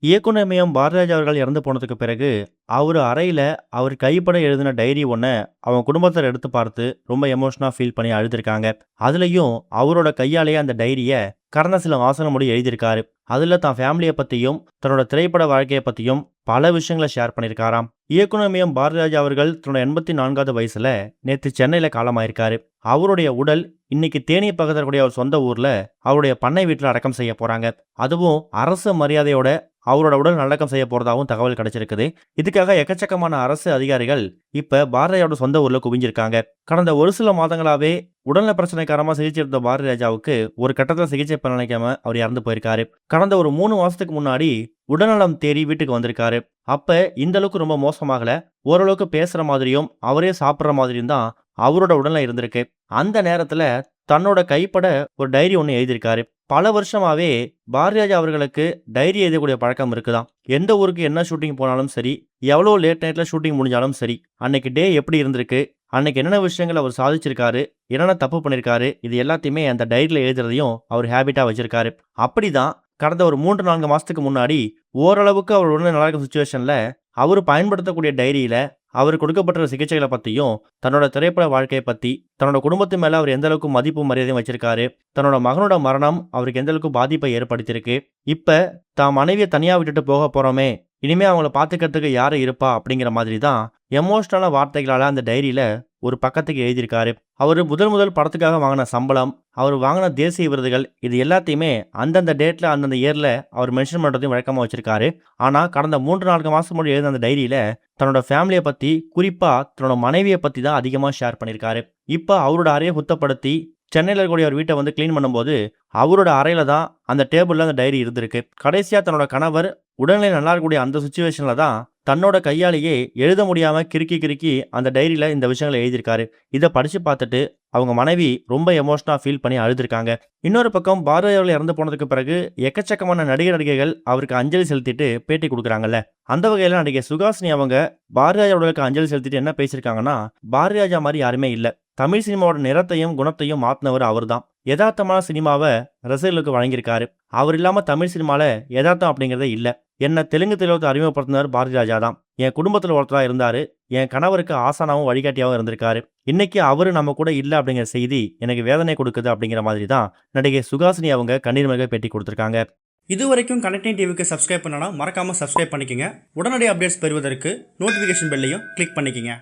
இயக்குனர் பாரதிராஜா அவர்கள் இறந்து போனதுக்கு பிறகு, அவரு அறையில அவர் கைப்பட எழுதின டைரி ஒண்ண அவங்க குடும்பத்தினர் எடுத்து பார்த்து ரொம்ப எமோஷனா ஃபீல் பண்ணி அழுதுருக்காங்க. அதுலயும் அவரோட கையாலேயே அந்த டைரிய கடந்த சில மாசங்கள் முன்னாடி எழுதியிருக்காரு. அதுல தான் ஃபேமிலிய பத்தியும், தன்னோட திரைப்பட வாழ்க்கைய பத்தியும் பல விஷயங்கள ஷேர் பண்ணியிருக்காராம். இயக்குனர் பாரதிராஜா அவர்கள் தன்னோட 84வது வயசுல நேத்து சென்னையில காலமாயிருக்காரு. அவருடைய உடல் இன்னைக்கு தேனி பக்கத்துல இருக்கக்கூடிய அவர் சொந்த ஊர்ல அவருடைய பண்ணை வீட்டுல அடக்கம் செய்ய போறாங்க. அதுவும் அரசு மரியாதையோட அவரோட உடல் நல்லடக்கம் செய்ய போறதாகவும் தகவல் கிடைச்சிருக்குது. இதுக்காக எக்கச்சக்கமான அரசு அதிகாரிகள் இப்ப பாரதிராஜாவோட சொந்த ஊர்ல குவிஞ்சிருக்காங்க. கடந்த ஒரு சில மாதங்களாவே உடல்நல பிரச்சனை காரணமா சிகிச்சை எடுத்த பாரதிராஜாவுக்கு ஒரு கட்டத்துல சிகிச்சை பலனளிக்காம அவர் இறந்து போயிருக்காரு. கடந்த ஒரு 3 மாசத்துக்கு முன்னாடி உடல்நலம் தேடி வீட்டுக்கு வந்திருக்காரு. அப்ப இந்த அளவுக்கு ரொம்ப மோசமாகல. ஓரளவுக்கு பேசுற மாதிரியும் அவரே சாப்பிடுற மாதிரியும் தான் அவரோட உடல்நிலை இருந்திருக்கு. அந்த நேரத்துல தன்னோட கைப்பட ஒரு டைரி ஒண்ணு எழுதியிருக்காரு. பல வருஷமாவே பாரதிராஜா அவர்களுக்கு டைரி எழுதக்கூடிய பழக்கம் இருக்குதாம். எந்த ஊருக்கு என்ன ஷூட்டிங் போனாலும் சரி, எவ்வளவு லேட் நைட்ல ஷூட்டிங் முடிஞ்சாலும் சரி, அன்னைக்கு டே எப்படி இருந்திருக்கு, அன்னைக்கு என்னென்ன விஷயங்கள் அவர் சாதிச்சிருக்காரு, என்னென்ன தப்பு பண்ணிருக்காரு, இது எல்லாத்தையுமே அந்த டைரியில எழுதுறதையும் அவர் ஹேபிட்டா வச்சிருக்காரு. அப்படிதான் கடந்த ஒரு 3-4 மாசத்துக்கு முன்னாடி ஓரளவுக்கு அவர் உடனே நல்லா இருக்க சுச்சுவேஷன்ல அவர் பயன்படுத்தக்கூடிய டைரியில அவர் கொடுக்கப்பட்ட சிகிச்சைகளை பத்தியும், தன்னோட திரைப்பட வாழ்க்கையை பத்தி, தன்னோட குடும்பத்து மேல அவர் எந்த அளவுக்கு மதிப்பு மரியாதையும் வச்சிருக்காரு, தன்னோட மகனோட மரணம் அவருக்கு எந்த அளவுக்கு பாதிப்பை ஏற்படுத்தியிருக்கு, இப்ப தான் மனைவியை தனியா விட்டுட்டு போக போறோமே, இனிமே அவங்கள பாத்துக்கிறதுக்கு யாரு இருப்பா அப்படிங்கிற மாதிரி தான் எமோஷனலான வார்த்தைகளால அந்த டைரியில ஒரு பக்கத்துக்கு எழுதியிருக்காரு. அவர் முதல் படத்துக்காக வாங்கின சம்பளம், அவர் வாங்கின தேசிய விருதுகள், இது எல்லாத்தையுமே அந்தந்த டேட்ல அந்தந்த இயர்ல அவர் மென்ஷன் பண்றதையும் வழக்கமா வச்சிருக்காரு. ஆனா கடந்த 3-4 மாசம் முன்னாடி எழுதின அந்த டைரியில தன்னோட ஃபேமிலியை பத்தி, குறிப்பா தன்னோட மனைவியை பத்தி தான் அதிகமா ஷேர் பண்ணியிருக்காரு. இப்ப அவரோட அறையை சுத்தப்படுத்தி சென்னையில் இருக்கக்கூடிய ஒரு வீட்டை வந்து கிளீன் பண்ணும்போது அவரோட அறையில தான் அந்த டேபிள்ல அந்த டைரி இருந்திருக்கு. கடைசியா தன்னோட கணவர் உடல்நிலை நல்லா இருக்கக்கூடிய அந்த சுச்சுவேஷன்ல தான் தன்னோட கையாலேயே எழுத முடியாம கிறுக்கி அந்த டைரியில இந்த விஷயங்களை எழுதியிருக்காரு. இதை படிச்சு பார்த்துட்டு அவங்க மனைவி ரொம்ப எமோஷனா ஃபீல் பண்ணி அழுதுருக்காங்க. இன்னொரு பக்கம் பாரதி அவர்கள் இறந்து போனதுக்கு பிறகு எக்கச்சக்கமான நடிகைகள் அவருக்கு அஞ்சலி செலுத்திட்டு பேட்டி கொடுக்குறாங்கல்ல. அந்த வகையில நடிகை சுகாசினி அவங்க பாரதிராஜா அவர்களுக்கு அஞ்சலி செலுத்திட்டு என்ன பேசியிருக்காங்கன்னா, பாரதிராஜா மாதிரி யாருமே இல்ல, தமிழ் சினிமாவோட நிறத்தையும் குணத்தையும் மாத்தினவர் அவர் தான். யதார்த்தமான சினிமாவை ரசிகர்களுக்கு வழங்கியிருக்காரு. அவர் இல்லாம தமிழ் சினிமால யதார்த்தம் அப்படிங்கிறதே இல்ல. என்ன தெலுங்கு திரையுலகத்தை அறிமுகப்படுத்தினார் பாரதிராஜா தான். என் குடும்பத்தில் ஒருத்தரா இருந்தாரு. என் கணவருக்கு ஆசானாவும் வழிகாட்டியாவும் இருந்திருக்காரு. இன்னைக்கு அவரு நம்ம கூட இல்ல அப்படிங்கிற செய்தி எனக்கு வேதனை கொடுக்குது அப்படிங்கிற மாதிரி தான் நடிகை சுகாசினி அவங்க கண்ணீர் மல்க பேட்டி கொடுத்திருக்காங்க. இதுவரைக்கும் கனெக்டிங் டிவிக்கு சப்ஸ்கிரைப் பண்ணனா மறக்காம சப்ஸ்கிரைப் பண்ணிக்கங்க. உடனடி அப்டேட்ஸ் பெறுவதற்கு நோட்டிபிகேஷன் பெல்லையும் கிளிக் பண்ணிக்கங்க.